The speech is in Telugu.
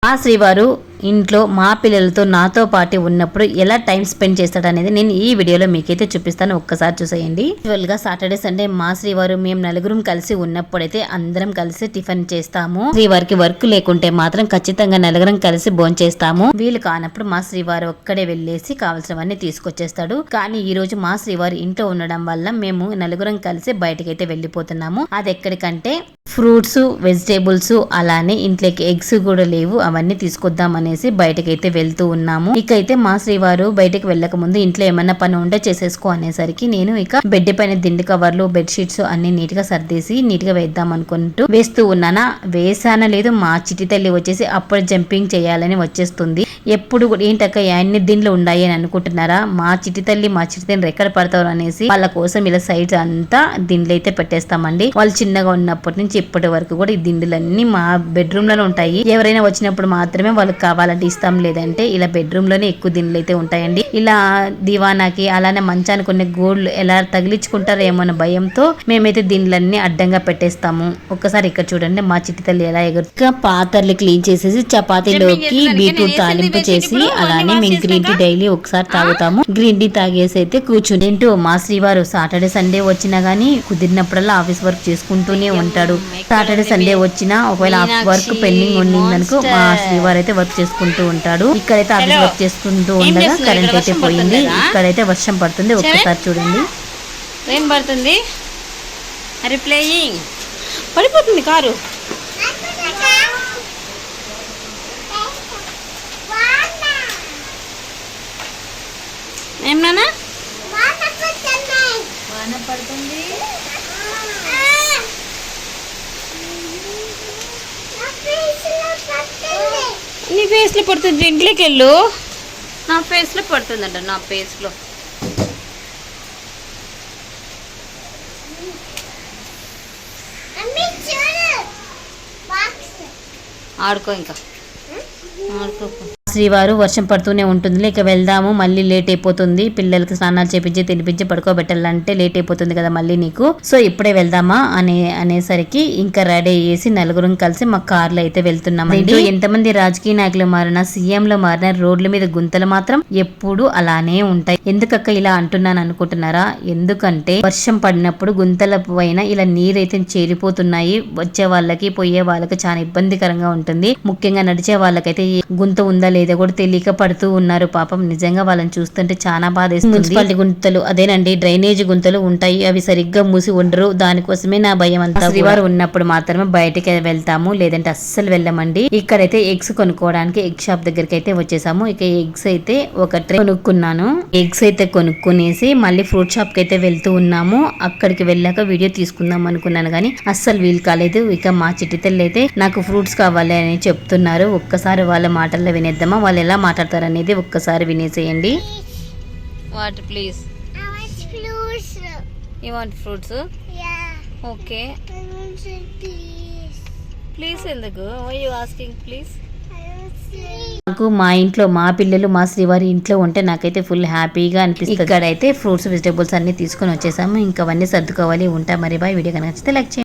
ఆ శ్రీవారు ఇంట్లో మా పిల్లలతో నాతో పాటు ఉన్నప్పుడు ఎలా టైం స్పెండ్ చేస్తాడనేది నేను ఈ వీడియోలో మీకైతే చూపిస్తాను. ఒక్కసారి చూసేయండి. గా సాటర్డే సండే మా శ్రీవారు మేము నలుగురం కలిసి ఉన్నప్పుడైతే అందరం కలిసి టిఫిన్ చేస్తాము. శ్రీవారికి వర్క్ లేకుంటే మాత్రం ఖచ్చితంగా నలుగురం కలిసి భోజనం చేస్తాము. వీలు కానప్పుడు మా శ్రీవారు ఒక్కడే వెళ్ళేసి కావాల్సినవన్నీ తీసుకొచ్చేస్తాడు. కానీ ఈ రోజు మా శ్రీవారు ఇంట్లో ఉండడం వల్ల మేము నలుగురం కలిసి బయటకైతే వెళ్ళిపోతున్నాము. అది ఎక్కడికంటే ఫ్రూట్స్, వెజిటేబుల్స్, అలానే ఇంట్లోకి ఎగ్స్ కూడా లేవు, అవన్నీ తీసుకొద్దాం అనేసి బయటకైతే వెళ్తూ ఉన్నాము. ఇకైతే మా శ్రీవారు బయటకు వెళ్ళక ముందు ఇంట్లో ఏమన్నా పని ఉంటే చేసేసుకో అనేసరికి నేను ఇక బెడ్ పైన దిండు కవర్లు, బెడ్ షీట్స్ అన్ని నీట్ గా సర్దేసి నీట్ గా వేద్దాం అనుకుంటూ వేస్తూ ఉన్నానా. వేసానా లేదు, మా చిట్టి తల్లి వచ్చేసి అప్పుడు జంపింగ్ చేయాలని వచ్చేస్తుంది. ఎప్పుడు ఏంటక్క అన్ని దిండ్లు ఉన్నాయి అని అనుకుంటున్నారా? మా చిట్టి తల్లి ఎక్కడ పడతారు అనేసి వాళ్ళ కోసం ఇలా సైడ్స్ అంతా దిండ్లు అయితే పెట్టేస్తామండి. వాళ్ళు చిన్నగా ఉన్నప్పటి నుంచి ఇప్పటి వరకు కూడా ఈ దిండులన్నీ మా బెడ్రూమ్ లోనే ఉంటాయి. ఎవరైనా వచ్చినప్పుడు మాత్రమే వాళ్ళకి కావాలంటే ఇస్తాం, లేదంటే ఇలా బెడ్రూమ్ లోనే ఎక్కువ దిండ్లు అయితే ఉంటాయండి. ఇలా దివానాకి అలానే మంచానికి కొన్ని గోల్డ్ ఎలా తగిలించుకుంటారేమో అన్న భయంతో మేమైతే దిండ్లన్నీ అడ్డంగా పెట్టేస్తాము. ఒక్కసారి ఇక్కడ చూడండి మా చిట్టి తల్లి ఎలా ఎగురుగా పాత్రలు క్లీన్ చేసేసి చపాతీలోకి బీట్రూట్ తాలింపు చేసి అలానే మేము గ్రీన్ టీ డైలీ ఒకసారి తాగుతాము. గ్రీన్ టీ తాగేసి అయితే కూర్చుని ఏంటో మా శ్రీవారు సాటర్డే సండే వచ్చినా గానీ కుదిరినప్పుడల్లా ఆఫీస్ వర్క్ చేసుకుంటూనే ఉంటాడు. సాటర్డే సండే వచ్చినా ఒకవేళ వర్క్ పెండింగ్ ఉండిందనుకో మా శ్రీవారు అయితే వర్క్ చేసుకుంటూ ఉంటాడు. ఇక్కడైతే ఆఫీస్ వర్క్ చేసుకుంటూ ఉండగా కరెంట్ అయితే పోయింది. ఇక్కడైతే వర్షం పడుతుంది. ఒక్కసారి చూడండి. ఏం పడుతుంది? అరే ప్లేయింగ్ పడిపోతుంది కారు. ఏం నాన్న వాన పడుతుంది. నీ ఫేస్ లో పడుతుంది. ఇంట్లోకి వెళ్ళు. నా ఫేస్ లో పడుతుందంట. నా ఫేస్ లో ఆడుకో, ఇంకా ఆడుకో. శ్రీవారు వర్షం పడుతూనే ఉంటుంది. ఇక వెళ్దాము, మళ్ళీ లేట్ అయిపోతుంది. పిల్లలకి స్నానాలు చేపించి తినిపించి పడుకోబెట్టాలంటే లేట్ అయిపోతుంది కదా మళ్ళీ నీకు. సో ఇప్పుడే వెళ్దామా అనేసరికి ఇంకా రెడీ అయ్యేసి నలుగురం కలిసి మా కార్లో అయితే వెళ్తున్నాం. ఎంతమంది రాజకీయ నాయకులు మారినా, సీఎంలు మారినా రోడ్ల మీద గుంతలు మాత్రం ఎప్పుడు అలానే ఉంటాయి. ఎందుకక్క ఇలా అంటున్నాను అనుకుంటున్నారా? ఎందుకంటే వర్షం పడినప్పుడు గుంతల పైన ఇలా నీరైతే చేరిపోతున్నాయి. వచ్చే వాళ్ళకి పోయే వాళ్ళకి చాలా ఇబ్బందికరంగా ఉంటుంది. ముఖ్యంగా నడిచే వాళ్ళకైతే గుంత ఉందా లేదా కూడా తెలియక పడుతూ ఉన్నారు. పాపం నిజంగా వాళ్ళని చూస్తుంటే చాలా బాధేస్తుంది. మున్సిపాలిటీ గుంతలు అదేనండి, డ్రైనేజ్ గుంతలు ఉంటాయి. అవి సరిగ్గా మూసి ఉండరు. దానికోసమే నా భయం అంతా. శ్రీవారు ఉన్నప్పుడు మాత్రమే బయటకి వెళ్తాము, లేదంటే అస్సలు వెళ్ళమండి. ఇక్కడైతే ఎగ్స్ కొనుక్కోవడానికి ఎగ్ షాప్ దగ్గరికి అయితే వచ్చేసాము. ఇక ఎగ్స్ అయితే ఒక ట్రే కొనుక్కున్నాను. ఎగ్స్ అయితే కొనుక్కునేసి మళ్ళీ ఫ్రూట్ షాప్ కి అయితే వెళ్తూ ఉన్నాము. అక్కడికి వెళ్ళాక వీడియో తీసుకుందాం అనుకున్నాను కానీ అస్సలు వీలు కాలేదు. ఇక మా చిట్టి తల్లి అయితే నాకు ఫ్రూట్స్ కావాలి అని చెప్తున్నారు. ఒక్కసారి వాళ్ళ మాటల్లో వినేద్దామా, వాళ్ళు ఎలా మాట్లాడతారు అనేది ఒక్కసారి వినేసేయండి. What please? You want fruits? Okay. Please ఎందుకు? Why you asking please? నాకు మా ఇంట్లో మా పిల్లలు మా శ్రీవారి ఇంట్లో ఉంటే నాకైతే ఫుల్ హ్యాపీగా అనిపిస్తుంది. ఇక్కడైతే ఫ్రూట్స్, వెజిటేబుల్స్ అన్ని తీసుకొని వచ్చేసాము. ఇంకా అవన్నీ సర్దుకోవాలి. ఉంటా మరి బాయ్. వీడియో కనుక నచ్చితే లైక్ చేయండి.